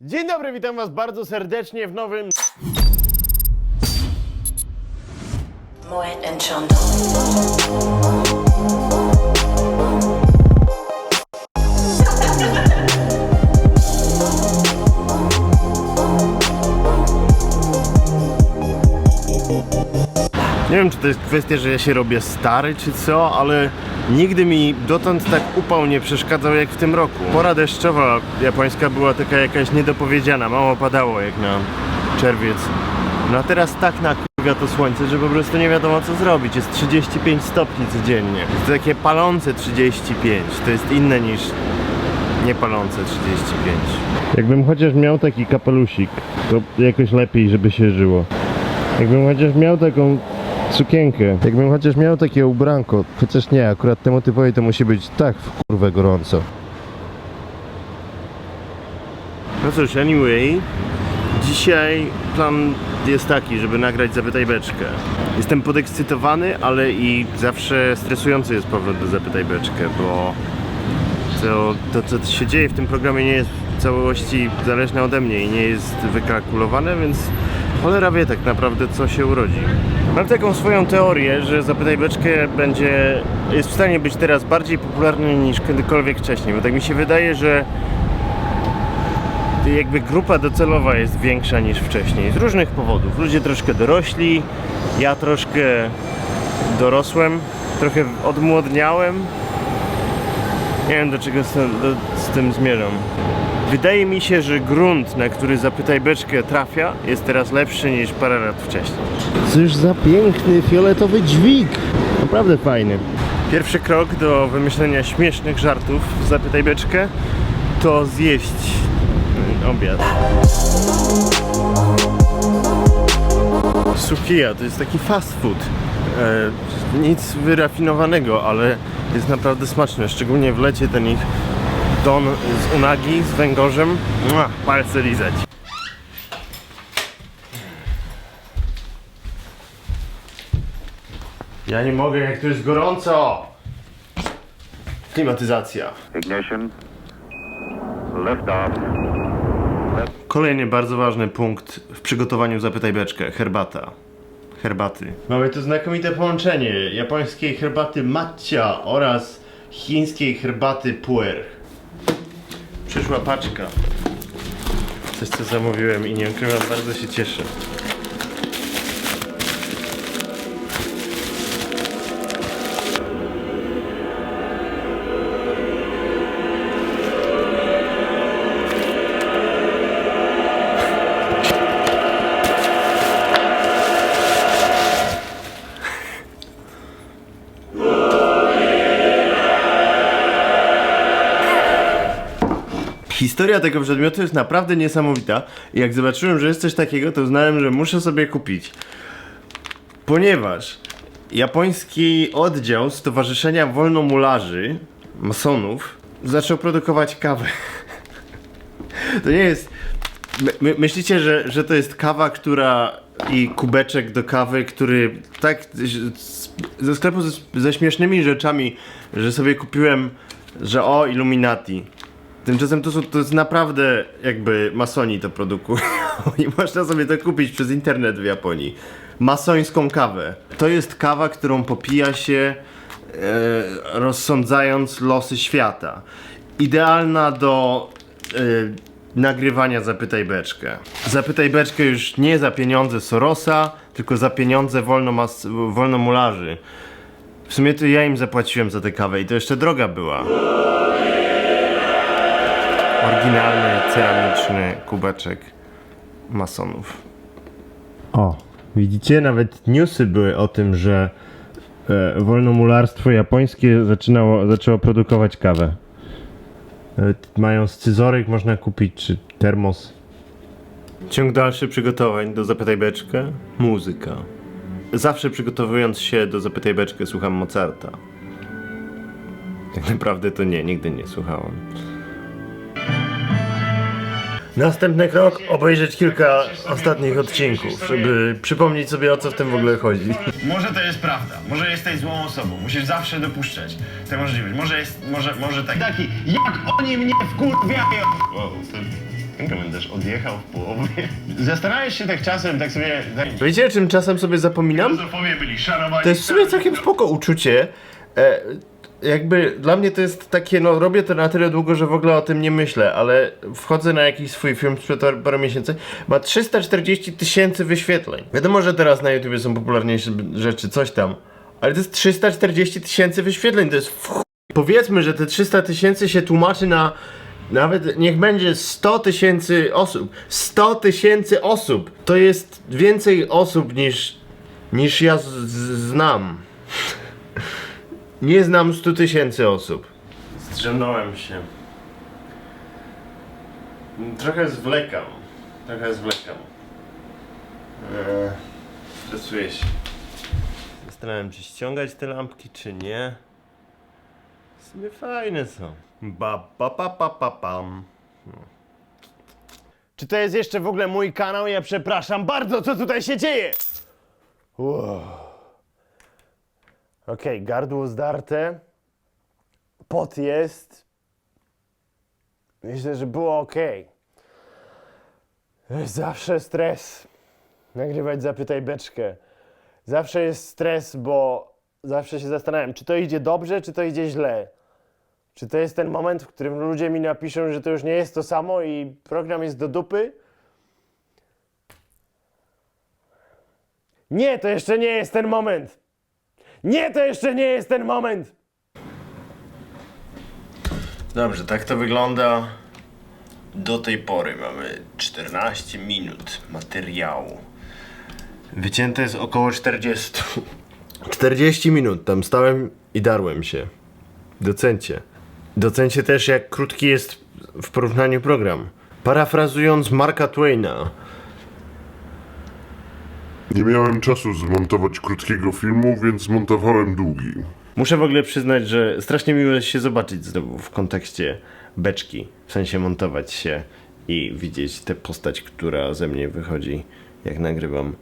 Dzień dobry, witam was bardzo serdecznie w nowym... Moet and Chandon. Nie wiem, czy to jest kwestia, że ja się robię stary, czy co, ale nigdy mi dotąd tak upał nie przeszkadzał jak w tym roku. Pora deszczowa japońska była taka jakaś niedopowiedziana, mało padało jak na czerwiec. No a teraz tak nakurwia to słońce, że po prostu nie wiadomo co zrobić. Jest 35 stopni codziennie. Jest takie palące 35, to jest inne niż niepalące 35. Jakbym chociaż miał taki kapelusik, to jakoś lepiej, żeby się żyło. Jakbym chociaż miał taką sukienkę, jakbym chociaż miał takie ubranko, chociaż nie, akurat temu typowi to musi być tak w kurwę gorąco. No cóż, anyway, dzisiaj plan jest taki, żeby nagrać Zapytaj Beczkę. Jestem podekscytowany, ale i zawsze stresujący jest powrót do Zapytaj Beczkę, bo to co się dzieje w tym programie nie jest w całości zależne ode mnie i nie jest wykalkulowane, więc cholera wie tak naprawdę co się urodzi. Mam taką swoją teorię, że Zapytaj Beczkę jest w stanie być teraz bardziej popularny niż kiedykolwiek wcześniej, bo tak mi się wydaje, że jakby grupa docelowa jest większa niż wcześniej, z różnych powodów. Ludzie troszkę dorośli, ja troszkę dorosłem, trochę odmłodniałem. Nie wiem do czego z tym zmierzam. Wydaje mi się, że grunt, na który Zapytaj Beczkę trafia, jest teraz lepszy niż parę lat wcześniej. Cóż za piękny fioletowy dźwig! Naprawdę fajny. Pierwszy krok do wymyślenia śmiesznych żartów w Zapytaj Beczkę to zjeść obiad. Sukiya to jest taki fast food. Nic wyrafinowanego, ale jest naprawdę smaczne. Szczególnie w lecie ten ich don z unagi, z węgorzem. Palce lizać. Ja nie mogę, jak tu jest gorąco! Klimatyzacja. Ignition. Lift off. Kolejny bardzo ważny punkt w przygotowaniu Zapytaj Beczkę. Herbata. Herbaty. Mamy tu znakomite połączenie japońskiej herbaty matcha oraz chińskiej herbaty puer. Przyszła paczka. Coś co zamówiłem i nie ukrywam, bardzo się cieszę. Historia tego przedmiotu jest naprawdę niesamowita i jak zobaczyłem, że jest coś takiego, to uznałem, że muszę sobie kupić. Ponieważ japoński oddział Stowarzyszenia Wolnomularzy, masonów, zaczął produkować kawę. To nie jest... Myślicie, że to jest kawa, i kubeczek do kawy, który tak ze sklepu ze śmiesznymi rzeczami, że sobie kupiłem, że o, Illuminati. Tymczasem to jest naprawdę jakby masoni to produkują i można sobie to kupić przez internet w Japonii. Masońską kawę. To jest kawa, którą popija się rozsądzając losy świata. Idealna do nagrywania Zapytaj Beczkę. Zapytaj Beczkę już nie za pieniądze Sorosa, tylko za pieniądze wolnomularzy. W sumie to ja im zapłaciłem za tę kawę i to jeszcze droga była. Oryginalny, ceramiczny kubeczek masonów. O, widzicie? Nawet newsy były o tym, że wolnomularstwo japońskie zaczęło produkować kawę. Mają scyzoryk, można kupić, czy termos. Ciąg dalszy przygotowań do Zapytaj Beczkę. Muzyka. Zawsze przygotowując się do Zapytaj Beczkę słucham Mozarta. Tak naprawdę to nie, nigdy nie słuchałem. Następny krok, obejrzeć kilka ostatnich odcinków, żeby przypomnieć sobie o co w tym w ogóle chodzi. Może to jest prawda, może jesteś złą osobą, musisz zawsze dopuszczać tę możliwość, może tak. Taki, jak oni mnie wkurwiają! Wow, Komentarz odjechał w połowie. Zastanawiasz się tak czasem, tak sobie... Wiecie, czym czasem sobie zapominam? Filozofowie byli szanowani. To jest w sumie całkiem spoko uczucie. Jakby dla mnie to jest takie, no robię to na tyle długo, że w ogóle o tym nie myślę, ale wchodzę na jakiś swój film sprzed paru miesięcy, ma 340 000 wyświetleń. Wiadomo, że teraz na YouTube są popularniejsze rzeczy, coś tam, ale to jest 340 000 wyświetleń, to jest Powiedzmy, że te 300 000 się tłumaczy na nawet niech będzie 100 000 osób. 100 000 osób! To jest więcej osób niż ja znam. Nie znam 100 000 osób. Zdrzemnąłem się. Trochę zwlekam. Stresuję się. Zastanawiam się, ściągać te lampki, czy nie. W sumie fajne są. Pam. Czy to jest jeszcze w ogóle mój kanał? Ja przepraszam bardzo, co tutaj się dzieje? Wow. Okej, gardło zdarte. Pot jest. Myślę, że było okej. Zawsze stres. Nagrywać Zapytaj Beczkę. Zawsze jest stres, bo zawsze się zastanawiam, czy to idzie dobrze, czy to idzie źle. Czy to jest ten moment, w którym ludzie mi napiszą, że to już nie jest to samo i program jest do dupy? Nie, to jeszcze nie jest ten moment! Nie, to jeszcze nie jest ten moment! Dobrze, tak to wygląda. Do tej pory mamy 14 minut materiału. Wycięte jest około 40. 40 minut, tam stałem i darłem się. Docencie. Docencie też, jak krótki jest w porównaniu program. Parafrazując Marka Twaina. Nie miałem czasu zmontować krótkiego filmu, więc zmontowałem długi. Muszę w ogóle przyznać, że strasznie miło jest się zobaczyć znowu w kontekście beczki. W sensie montować się i widzieć tę postać, która ze mnie wychodzi, jak nagrywam.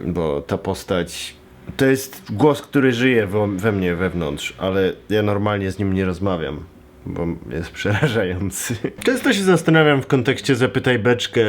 Bo ta postać to jest głos, który żyje we mnie wewnątrz, ale ja normalnie z nim nie rozmawiam, bo jest przerażający. Często się zastanawiam w kontekście Zapytaj Beczkę,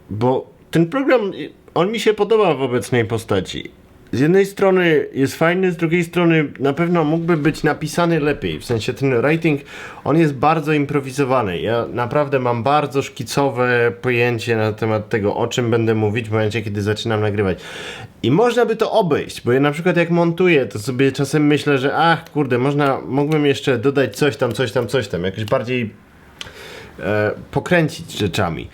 bo ten program, on mi się podoba w obecnej postaci. Z jednej strony jest fajny, z drugiej strony na pewno mógłby być napisany lepiej. W sensie ten writing, on jest bardzo improwizowany. Ja naprawdę mam bardzo szkicowe pojęcie na temat tego, o czym będę mówić w momencie, kiedy zaczynam nagrywać. I można by to obejść, bo ja na przykład jak montuję, to sobie czasem myślę, że mógłbym jeszcze dodać coś tam, jakoś bardziej pokręcić rzeczami.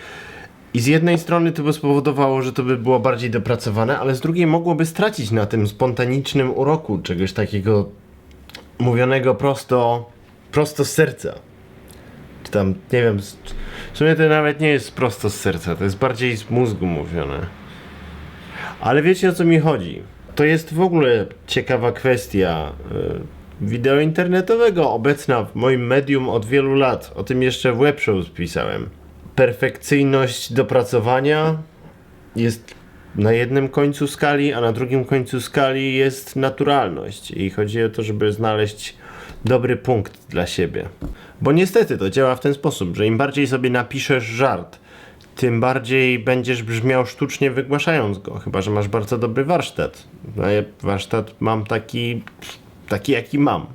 I z jednej strony to by spowodowało, że to by było bardziej dopracowane, ale z drugiej mogłoby stracić na tym spontanicznym uroku czegoś takiego mówionego prosto z serca. Czy tam, nie wiem, w sumie to nawet nie jest prosto z serca, to jest bardziej z mózgu mówione. Ale wiecie, o co mi chodzi? To jest w ogóle ciekawa kwestia wideo internetowego, obecna w moim medium od wielu lat. O tym jeszcze w Webshows pisałem. Perfekcyjność dopracowania jest na jednym końcu skali, a na drugim końcu skali jest naturalność. I chodzi o to, żeby znaleźć dobry punkt dla siebie. Bo niestety to działa w ten sposób, że im bardziej sobie napiszesz żart, tym bardziej będziesz brzmiał sztucznie wygłaszając go. Chyba że masz bardzo dobry warsztat. No ja warsztat mam taki jaki mam.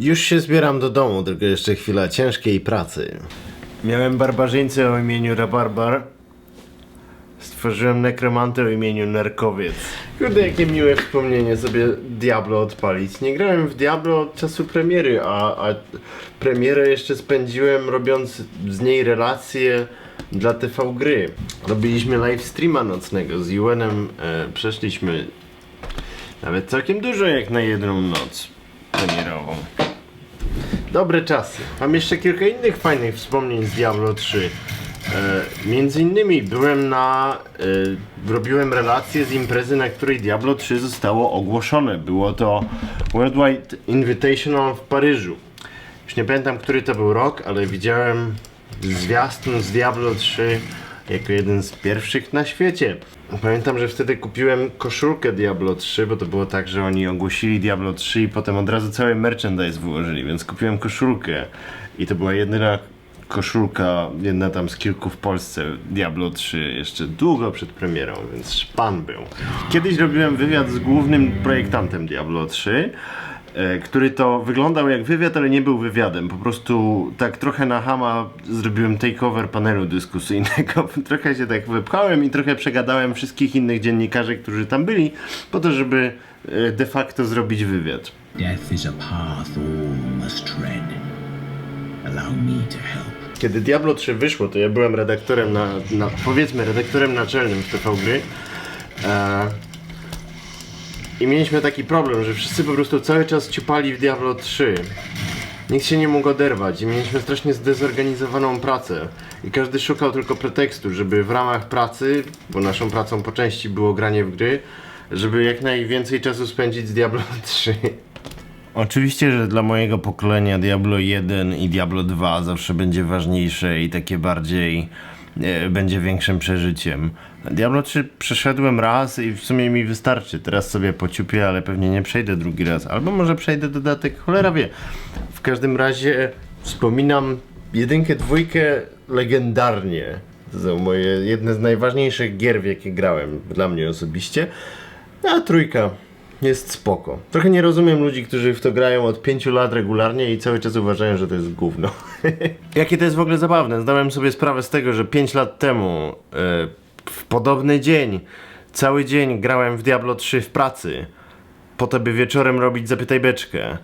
Już się zbieram do domu, tylko jeszcze chwila ciężkiej pracy. Miałem barbarzyńcę o imieniu Rabarbar. Stworzyłem nekromantę o imieniu Nerkowiec. Kurde, jakie miłe wspomnienie sobie Diablo odpalić. Nie grałem w Diablo od czasu premiery, a premierę jeszcze spędziłem robiąc z niej relacje dla TV Gry. Robiliśmy live streama nocnego z Juenem, przeszliśmy nawet całkiem dużo jak na jedną noc premierową. Dobre czasy. Mam jeszcze kilka innych fajnych wspomnień z Diablo 3. Między innymi robiłem relację z imprezy, na której Diablo 3 zostało ogłoszone. Było to Worldwide Invitational w Paryżu. Już nie pamiętam, który to był rok, ale widziałem zwiastun z Diablo 3 jako jeden z pierwszych na świecie. Pamiętam, że wtedy kupiłem koszulkę Diablo 3, bo to było tak, że oni ogłosili Diablo 3 i potem od razu cały merchandise wyłożyli, więc kupiłem koszulkę i to była jedyna koszulka, jedna tam z kilku w Polsce, Diablo 3, jeszcze długo przed premierą, więc szpan był. Kiedyś robiłem wywiad z głównym projektantem Diablo 3, który to wyglądał jak wywiad, ale nie był wywiadem. Po prostu tak trochę na chama zrobiłem takeover panelu dyskusyjnego. Trochę się tak wypchałem i trochę przegadałem wszystkich innych dziennikarzy, którzy tam byli, po to, żeby de facto zrobić wywiad. Death is a path all must tread. Allow me to help. Kiedy Diablo 3 wyszło, to ja byłem redaktorem powiedzmy redaktorem naczelnym w TV Gry. I mieliśmy taki problem, że wszyscy po prostu cały czas ciupali w Diablo 3. Nikt się nie mógł oderwać i mieliśmy strasznie zdezorganizowaną pracę. I każdy szukał tylko pretekstu, żeby w ramach pracy, bo naszą pracą po części było granie w gry, żeby jak najwięcej czasu spędzić z Diablo 3. Oczywiście, że dla mojego pokolenia Diablo 1 i Diablo 2 zawsze będzie ważniejsze i takie bardziej będzie większym przeżyciem. Diablo 3 przeszedłem raz i w sumie mi wystarczy. Teraz sobie pociupię, ale pewnie nie przejdę drugi raz. Albo może przejdę dodatek, cholera wie. W każdym razie wspominam 1, 2 legendarnie. To są moje jedne z najważniejszych gier, w jakie grałem dla mnie osobiście. A 3 jest spoko. Trochę nie rozumiem ludzi, którzy w to grają od 5 lat regularnie i cały czas uważają, że to jest gówno. Jakie to jest w ogóle zabawne. Zdałem sobie sprawę z tego, że 5 lat temu w podobny dzień, cały dzień grałem w Diablo 3 w pracy, po to by wieczorem robić Zapytaj Beczkę.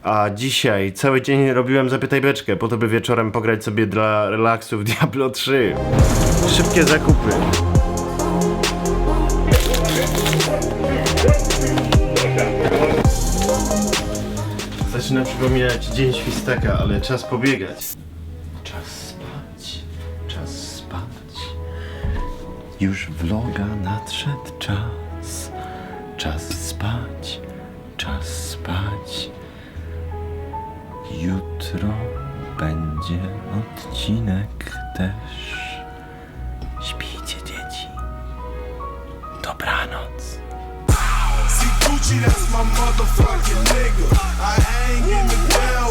A dzisiaj cały dzień robiłem Zapytaj Beczkę, po to by wieczorem pograć sobie dla relaksu w Diablo 3. Szybkie zakupy. Zaczyna przypominać Dzień Świstaka, ale czas pobiegać. Czas spać, czas spać. Już vloga nadszedł czas. Czas spać, czas spać. Jutro będzie odcinek też. Śpijcie, dzieci. Dobranoc. See Gucci, that's my motherfucking nigga. I hang in the down